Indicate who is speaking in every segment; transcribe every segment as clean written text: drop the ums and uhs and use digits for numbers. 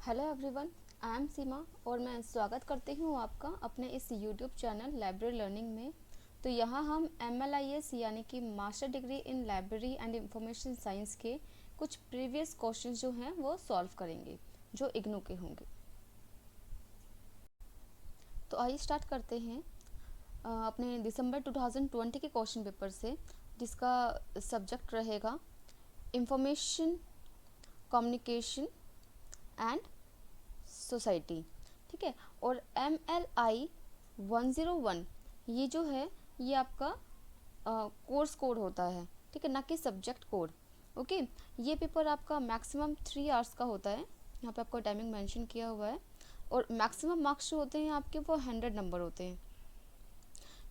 Speaker 1: Hello everyone, I am सीमा और मैं स्वागत करती हूँ आपका अपने इस यूट्यूब चैनल लाइब्रेरी लर्निंग में। तो यहाँ हम MLIS यानी कि master degree in library and information science के कुछ प्रीवियस क्वेश्चंस जो हैं वो सॉल्व करेंगे जो इग्नू के होंगे। तो आइए स्टार्ट करते हैं अपने दिसंबर 2020 के क्वेश्चन पेपर से, जिसका सब्जेक्ट रहेगा इंफॉर्मेशन कम्युनिकेशन एंड सोसाइटी। ठीक है, और MLI 101 ये जो है ये आपका कोर्स कोड होता है, ठीक है, ना कि सब्जेक्ट कोड। ओके, ये पेपर आपका मैक्सिमम 3 आवर्स का होता है। यहाँ पे आपको टाइमिंग मेंशन किया हुआ है और मैक्सिमम मार्क्स जो होते हैं आपके वो 100 नंबर होते हैं,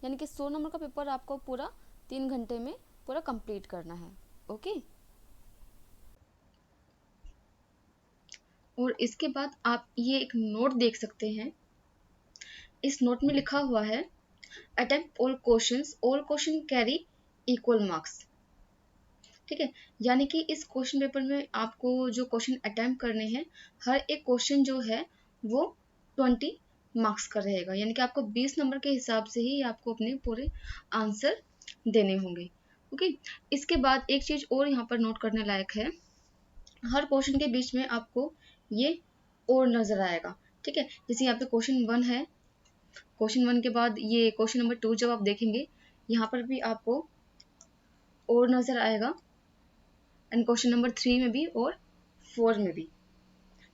Speaker 1: यानी कि 100 नंबर का पेपर आपको पूरा 3 घंटे में पूरा कंप्लीट करना है। ओके,
Speaker 2: और इसके बाद आप ये एक नोट देख सकते हैं। इस नोट में लिखा हुआ है attempt all question carry equal marks. ठीक है, यानी कि इस क्वेश्चन पेपर में आपको जो क्वेश्चन अटेम्प्ट करने हैं, हर एक क्वेश्चन जो है वो 20 मार्क्स का रहेगा, यानी कि आपको 20 नंबर के हिसाब से ही आपको अपने पूरे आंसर देने होंगे। ओके, इसके बाद एक चीज और यहाँ पर नोट करने लायक है, हर क्वेश्चन के बीच में आपको ये और नजर आएगा। ठीक है, जैसे यहाँ पे क्वेश्चन 1 है, क्वेश्चन 1 के बाद ये क्वेश्चन नंबर 2 जब आप देखेंगे यहाँ पर भी आपको और नजर आएगा, एंड क्वेश्चन नंबर 3 में भी और 4 में भी।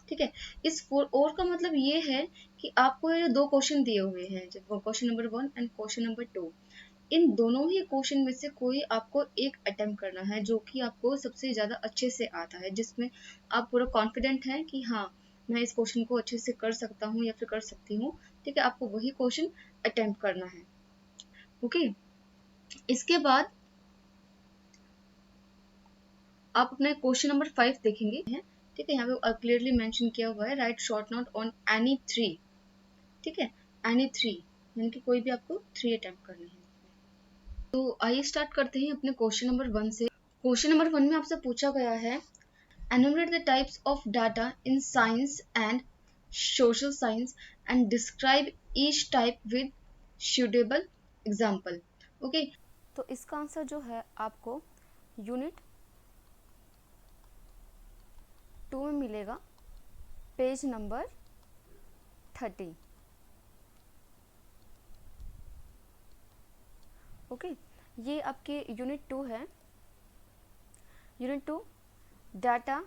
Speaker 2: ठीक है, इस 4 और का मतलब ये है कि आपको ये 2 क्वेश्चन दिए हुए हैं, जब question number 1 and question number 2, इन दोनों ही क्वेश्चन में से कोई आपको एक अटेम्प्ट करना है जो कि आपको सबसे ज्यादा अच्छे से आता है, जिसमें आप पूरा कॉन्फिडेंट हैं कि हाँ मैं इस क्वेश्चन को अच्छे से कर सकता हूँ या फिर कर सकती हूँ। ठीक है, आपको वही क्वेश्चन अटेम्प्ट करना है। ओके, इसके बाद आप अपना क्वेश्चन नंबर 5 देखेंगे हैं। ठीक है, यहाँ पे क्लियरली मेंशन किया हुआ है right short note on any 3। ठीक है, एनी 3 यानी कि कोई भी आपको 3 अटेम्प्ट करने हैं। तो आइए स्टार्ट करते हैं अपने क्वेश्चन नंबर 1 से। क्वेश्चन नंबर 1 में आपसे पूछा गया है enumerate the types of data in science and social science and describe each type with suitable example. Okay,
Speaker 1: तो इसका आंसर जो है आपको यूनिट 2 में मिलेगा, पेज नंबर 30। ओके, ये आपके यूनिट 2 है। Unit 2 data,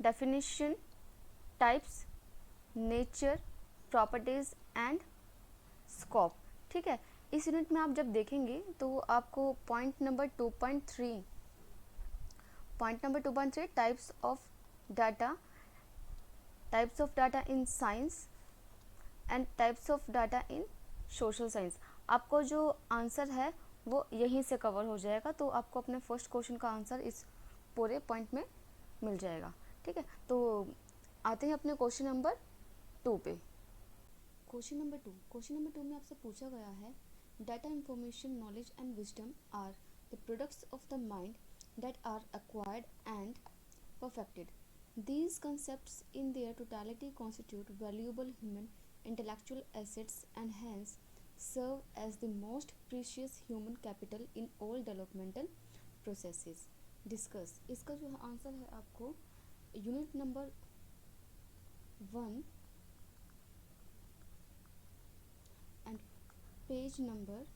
Speaker 1: definition, types, nature, properties and scope. ठीक है, इस यूनिट में आप जब देखेंगे तो आपको point number 2.3 types of data in science and types of data in social science, आपको जो आंसर है वो यहीं से कवर हो जाएगा। तो आपको अपने फर्स्ट क्वेश्चन का आंसर इस पूरे पॉइंट में मिल जाएगा। ठीक है, तो आते हैं अपने क्वेश्चन नंबर 2 पे। क्वेश्चन नंबर 2 में आपसे पूछा गया है data, information, knowledge and wisdom are the products of the mind that are acquired and perfected. These concepts in their totality constitute valuable human intellectual assets and hence serve as the most precious human capital in all developmental processes. Discuss, इसका जो answer है आपको unit number 1 and page number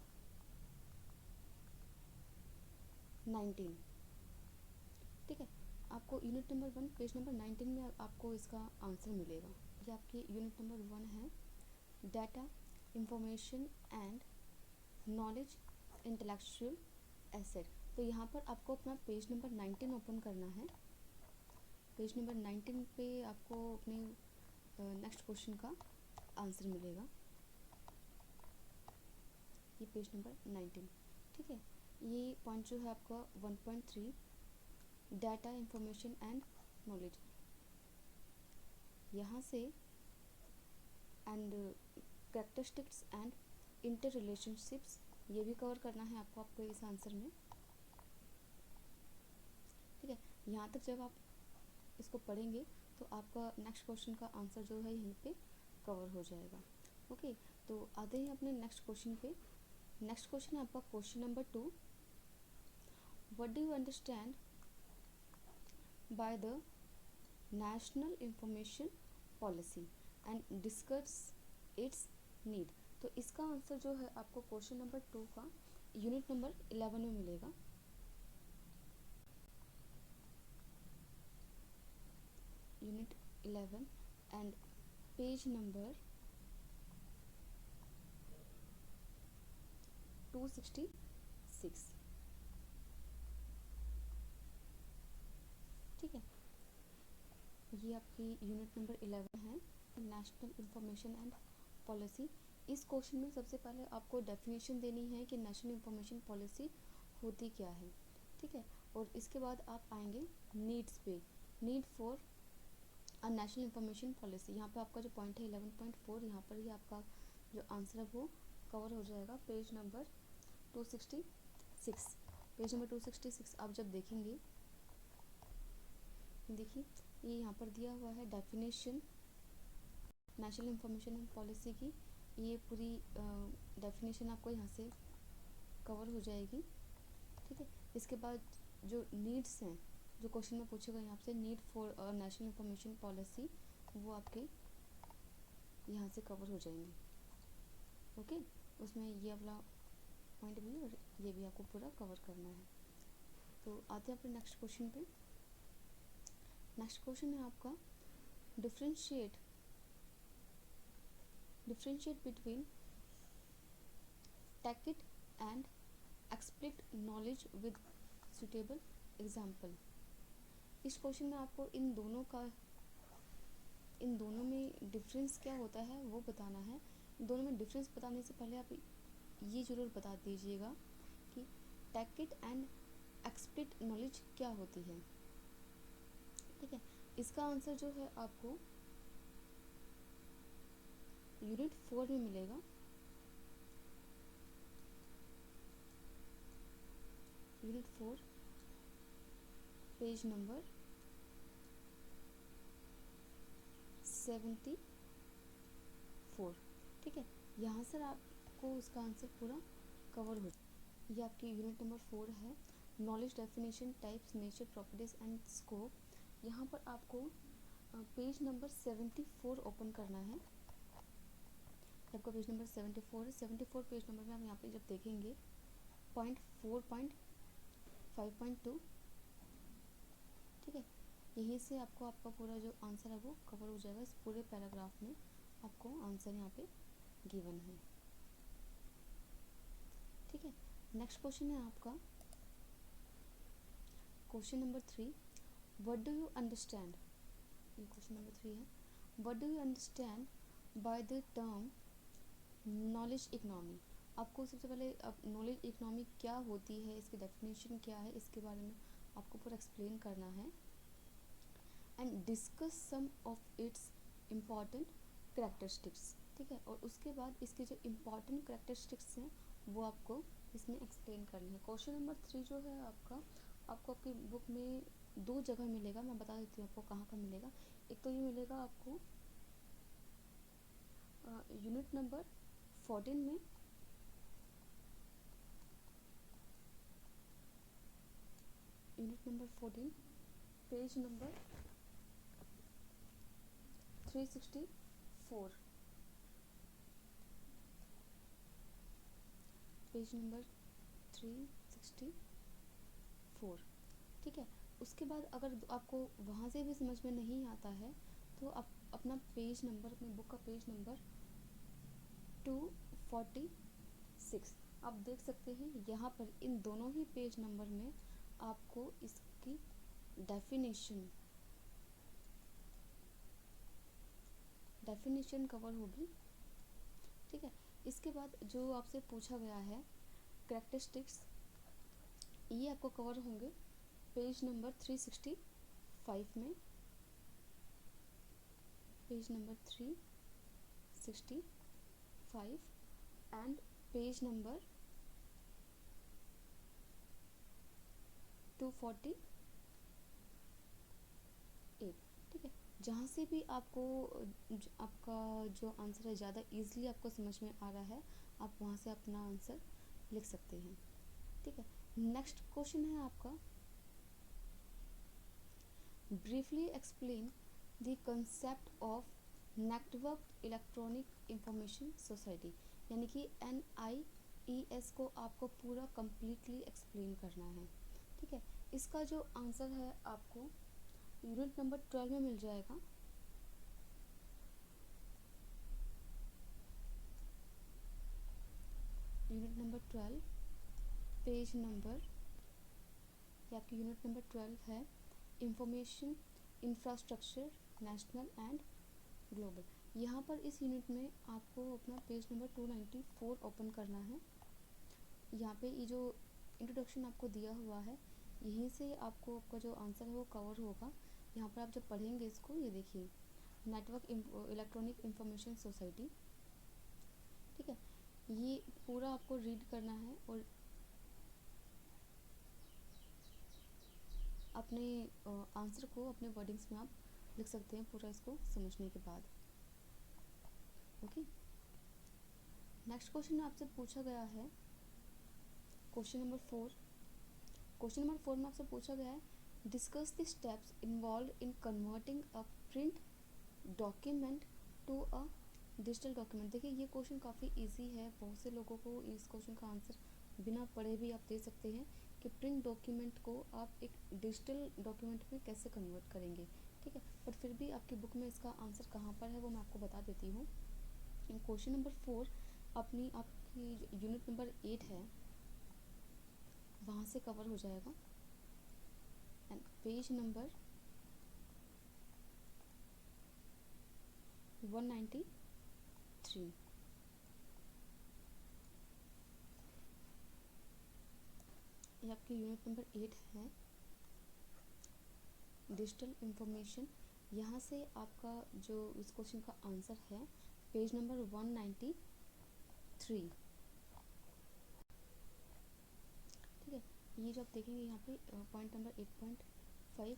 Speaker 1: 19। ठीक है, आपको unit number 1 page number 19 में आपको इसका आंसर मिलेगा। ये आपकी यूनिट नंबर 1 है, data, information and knowledge intellectual asset. तो यहाँ पर आपको अपना पेज नंबर 19 ओपन करना है। पेज नंबर 19 पे आपको अपने नेक्स्ट क्वेश्चन का आंसर मिलेगा। ये पेज नंबर 19। ठीक है, ये पॉइंट जो है आपका 1.3 डाटा, इंफॉर्मेशन एंड नॉलेज, यहाँ से and characteristics and inter relationships, ये भी कवर करना है आपको इस आंसर में। ठीक है, यहाँ तक जब आप इसको पढ़ेंगे तो आपका नेक्स्ट क्वेश्चन का आंसर जो है यहीं पे कवर हो जाएगा। ओके, तो आते हैं अपने नेक्स्ट क्वेश्चन पे। नेक्स्ट क्वेश्चन है आपका question number 2। What do you understand by the national information policy and discuss it's need. तो इसका आंसर जो है आपको क्वेश्चन नंबर 2 का यूनिट नंबर 11 में मिलेगा। Unit 11 and page number 266। ठीक है, ये आपकी यूनिट नंबर 11 है, नेशनल इंफॉर्मेशन एंड पॉलिसी। इस क्वेश्चन में सबसे पहले आपको डेफिनेशन देनी है कि नेशनल इंफॉर्मेशन पॉलिसी होती क्या है। ठीक है, और इसके बाद आप आएंगे नीड्स पे, need for a national information policy. यहाँ पे आपका जो पॉइंट है 11.4, यहाँ पर ही आपका जो आंसर है वो कवर हो जाएगा। पेज नंबर 266, पेज नंबर 266 आप जब देखेंगे, देखिए ये यहाँ पर दिया हुआ है definition national information and policy की। ये पूरी डेफिनेशन आपको यहाँ से कवर हो जाएगी। ठीक है, इसके बाद जो नीड्स हैं, जो क्वेश्चन में पूछेगा यहाँ से need for national information policy, वो आपके यहाँ से कवर हो जाएंगे। ओके, उसमें ये वाला पॉइंट भी और ये भी आपको पूरा कवर करना है। तो आते हैं अपने नेक्स्ट क्वेश्चन पे। नेक्स्ट क्वेश्चन है आपका differentiate between tacit and explicit knowledge with suitable example. इस क्वेश्चन में आपको इन दोनों में डिफरेंस क्या होता है वो बताना है। इन दोनों में डिफरेंस बताने से पहले आप ये ज़रूर बता दीजिएगा कि टैकेट एंड एक्सप्लिसिट नॉलेज क्या होती है। ठीक है, इसका आंसर जो है आपको यूनिट 4 में मिलेगा। Unit 4 page number 74। ठीक है, यहाँ से आपको उसका आंसर पूरा कवर हो जाए। ये आपकी यूनिट नंबर 4 है, knowledge definition types nature properties and scope. यहाँ पर आपको पेज नंबर 74 ओपन करना है। आपका पेज नंबर 74 है। 74 पेज नंबर में आप यहाँ पे जब देखेंगे पॉइंट 4.5.2, ठीक है, यहीं से आपको आपका पूरा जो आंसर है वो कवर हो जाएगा। इस पूरे पैराग्राफ में आपको आंसर यहाँ पे गिवन है। ठीक है, नेक्स्ट क्वेश्चन है आपका question number 3। What do you understand, ये क्वेश्चन नंबर 3 है। What do you understand by the term knowledge economy. आपको सबसे पहले अब नॉलेज इकनॉमी क्या होती है, इसकी डेफिनेशन क्या है, इसके बारे में आपको पूरा एक्सप्लेन करना है। And discuss some of its important characteristics. ठीक है, और उसके बाद इसके जो इम्पॉर्टेंट करेक्टरिस्टिक्स हैं वो आपको इसमें एक्सप्लेन करनी है। क्वेश्चन नंबर 3 जो है आपको आपकी बुक में 2 जगह मिलेगा। मैं बता देती हूँ आपको कहाँ का मिलेगा। एक तो ये मिलेगा आपको यूनिट नंबर 14 में, unit number 14 page number 364, page number 364। ठीक है, उसके बाद अगर आपको वहाँ से भी समझ में नहीं आता है तो आप अपना पेज नंबर, अपनी बुक का पेज नंबर 246 आप देख सकते हैं। यहाँ पर इन दोनों ही पेज नंबर में आपको इसकी डेफिनेशन कवर होगी। ठीक है, इसके बाद जो आपसे पूछा गया है करेक्टरिस्टिक्स, ये आपको कवर होंगे पेज नंबर 365 में, page number 365 and page number 248। ठीक है, जहाँ से भी आपको आपका जो आंसर है ज़्यादा इजीली आपको समझ में आ रहा है, आप वहाँ से अपना आंसर लिख सकते हैं। ठीक है, नेक्स्ट क्वेश्चन है आपका, briefly explain the concept of network electronic information society, यानी कि NIES को आपको पूरा कम्प्लीटली एक्सप्लेन करना है। ठीक है, इसका जो आंसर है आपको यूनिट नंबर 12 में मिल जाएगा। यूनिट नंबर 12, पेज नंबर, ये आपकी यूनिट नंबर 12 है, information infrastructure national and global. यहाँ पर इस यूनिट में आपको अपना पेज नंबर 294 ओपन करना है। यहाँ पे ये जो इंट्रोडक्शन आपको दिया हुआ है, यहीं से आपको आपका जो आंसर है वो कवर होगा। यहाँ पर आप जब पढ़ेंगे इसको, ये देखिए, नेटवर्क इलेक्ट्रॉनिक इंफॉर्मेशन सोसाइटी। ठीक है, ये पूरा आपको रीड करना है और अपने आंसर को अपने वर्डिंग्स में आप लिख सकते हैं पूरा इसको समझने के बाद। ओके, नेक्स्ट क्वेश्चन आपसे पूछा गया है क्वेश्चन नंबर 4। क्वेश्चन नंबर 4 में आपसे पूछा गया है, discuss the steps involve in converting a print document to a digital document. देखिए, ये क्वेश्चन काफ़ी इजी है, बहुत से लोगों को इस क्वेश्चन का आंसर बिना पढ़े भी आप दे सकते हैं कि प्रिंट डॉक्यूमेंट को आप एक डिजिटल डॉक्यूमेंट में कैसे कन्वर्ट करेंगे। ठीक है, बट फिर भी आपकी बुक में इसका आंसर कहाँ पर है वो मैं आपको बता देती हूँ। क्वेश्चन नंबर 4 आपकी यूनिट नंबर 8 है, वहाँ से कवर हो जाएगा। एंड पेज नंबर 193, ये आपकी यूनिट नंबर 8 है, डिजिटल इंफॉर्मेशन। यहाँ से आपका जो इस क्वेश्चन का आंसर है पेज नंबर 193। ठीक है, ये जो आप देखेंगे यहाँ पे पॉइंट नंबर 8.5,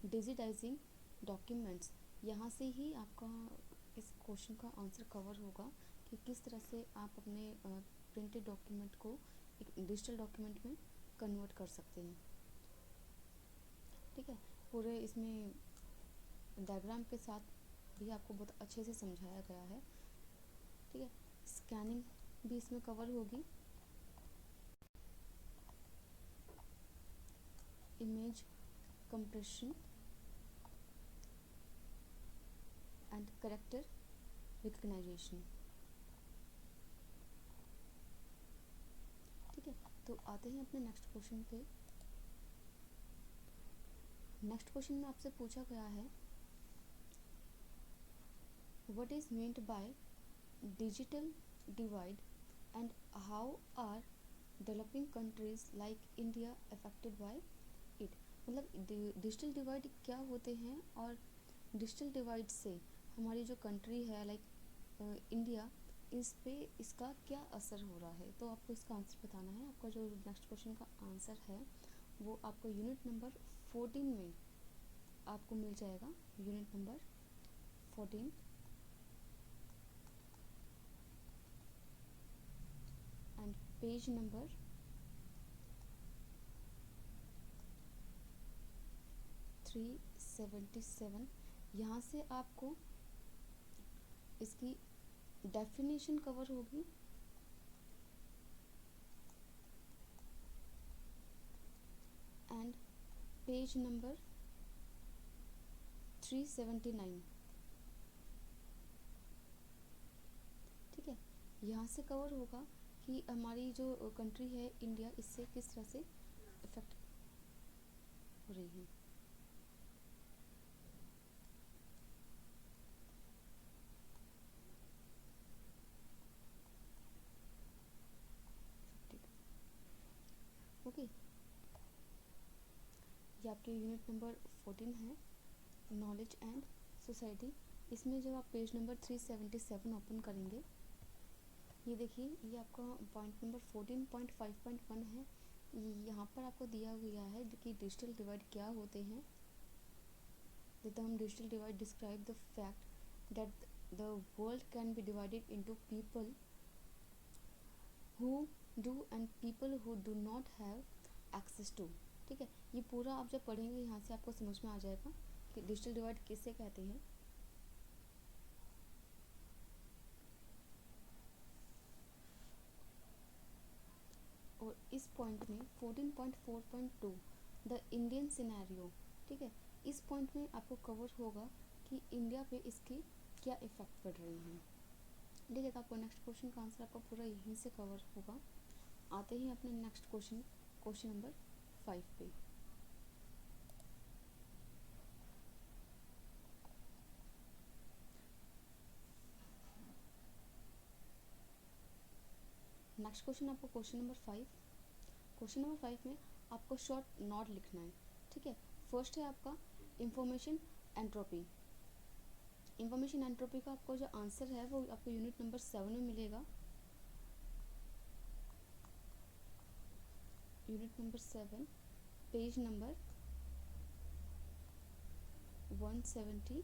Speaker 1: डिजिटाइजिंग डॉक्यूमेंट्स, यहाँ से ही आपका इस क्वेश्चन का आंसर कवर होगा कि किस तरह से आप अपने प्रिंटेड डॉक्यूमेंट को एक डिजिटल डॉक्यूमेंट में कन्वर्ट कर सकते हैं। ठीक है, पूरे इसमें डायग्राम के साथ भी आपको बहुत अच्छे से समझाया गया है। ठीक है, स्कैनिंग भी इसमें कवर होगी, image compression and character recognisation. ठीक है, तो आते हैं अपने नेक्स्ट क्वेश्चन पे। नेक्स्ट क्वेश्चन में आपसे पूछा गया है, what is meant by digital divide and how are developing countries like India affected by it. मतलब डिजिटल डिवाइड क्या होते हैं और डिजिटल डिवाइड से हमारी जो कंट्री है लाइक इंडिया, इस पे इसका क्या असर हो रहा है। तो आपको इसका आंसर बताना है। आपका जो नेक्स्ट क्वेश्चन का आंसर है वो आपको यूनिट नंबर 14 में आपको मिल जाएगा। Unit number 14 and page number 377। यहाँ से आपको इसकी डेफिनेशन कवर होगी, एंड पेज नंबर 379। ठीक है, यहाँ से कवर होगा कि हमारी जो कंट्री है इंडिया, इससे किस तरह से इफेक्ट हो रही है। ओके, ये आपके यूनिट नंबर 14 है, नॉलेज एंड सोसाइटी। इसमें जब आप पेज नंबर 377 ओपन करेंगे, ये देखिए, ये आपका पॉइंट नंबर 14.5.1 है। यहाँ पर आपको दिया गया है कि डिजिटल डिवाइड क्या होते हैं. The term digital divide describes the fact that the world can be divided into people who do and people who do not have access to. ठीक है, ये पूरा आप जब पढ़ेंगे यहाँ से आपको समझ में आ जाएगा कि डिजिटल डिवाइड किसे कहते हैं. और इस पॉइंट में 14.4.2 द इंडियन सिनेरियो, ठीक है, इस पॉइंट में आपको कवर होगा कि इंडिया पे इसके क्या इफ़ेक्ट पड़ रहे हैं. ठीक है, तो आपको नेक्स्ट क्वेश्चन का आंसर आपका पूरा यहीं से कवर होगा. आते ही अपने नेक्स्ट क्वेश्चन नंबर 5 पे. नेक्स्ट क्वेश्चन आपको क्वेश्चन नंबर 5 में आपको शॉर्ट नोट लिखना है. ठीक है, फर्स्ट है आपका इंफॉर्मेशन एंट्रोपी. इंफॉर्मेशन एंट्रोपी का आपको जो आंसर है वो आपको यूनिट नंबर 7 में मिलेगा. Unit number 7 page number 172.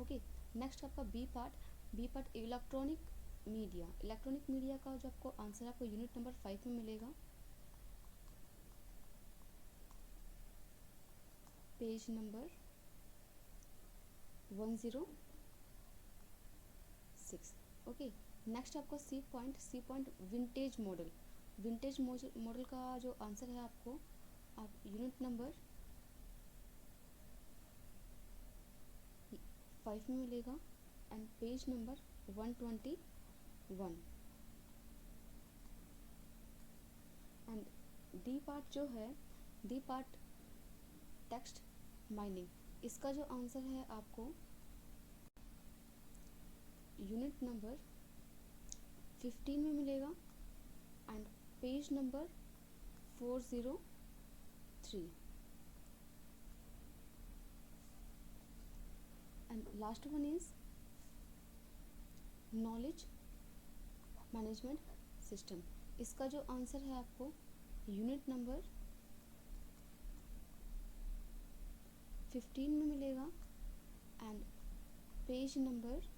Speaker 1: Okay, next आपका बी पार्ट इलेक्ट्रॉनिक मीडिया का जो आपको आंसर आपको यूनिट नंबर 5 में मिलेगा. Page number 106. ओके, नेक्स्ट आपको सी पॉइंट विंटेज मॉडल का जो आंसर है आपको आप यूनिट नंबर 5 में मिलेगा and page number 121. And D part text mining, इसका जो आंसर है आपको यूनिट नंबर 15 में मिलेगा and page number 403. And last one is knowledge management system. इसका जो आंसर है आपको यूनिट नंबर 15 में मिलेगा एंड पेज नंबर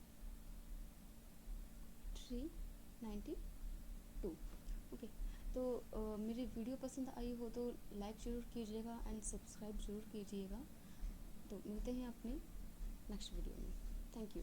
Speaker 1: 392. ओके, तो मेरी वीडियो पसंद आई हो तो लाइक ज़रूर कीजिएगा एंड सब्सक्राइब ज़रूर कीजिएगा. तो मिलते हैं अपने नेक्स्ट वीडियो में. Thank you.